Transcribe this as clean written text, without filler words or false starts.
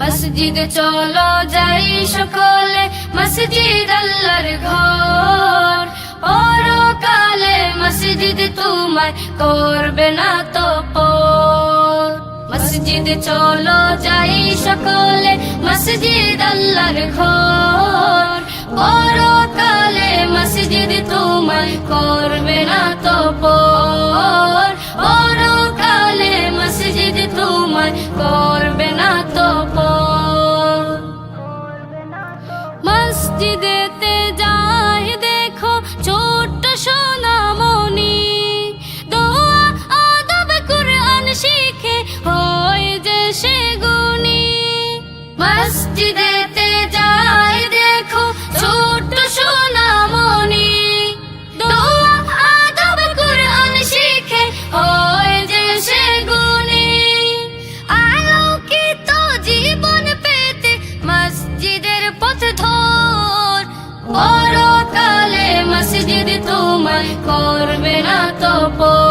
মসজিদে চলো যাই সকলে, মসজিদ আল্লাহর ঘর। পরকালে মসজিদ তোমায় করবে না তো পর। মসজিদে চলো যাই সকলে, মসজিদ আল্লাহর ঘর। পরকালে মসজিদ তোমায় করবে না তো পর। পরকালে মসজিদ তোমায় করবে না তো পর। মসজিদেতে যাই দেখো ছোট্ট সোনামণি, দোয়া আদব কুরআন শিখে হয় যে সে গুণী। মসজিদেতে যাই দেখো ছোট্ট সোনামণি, দোয়া আদব কুরআন শিখে হয় যে সে গুণী। আলোকিত জীবন পেতে মসজিদের পথ ধর। পরকালে মসজিদ তোমায় করবে না তো পর।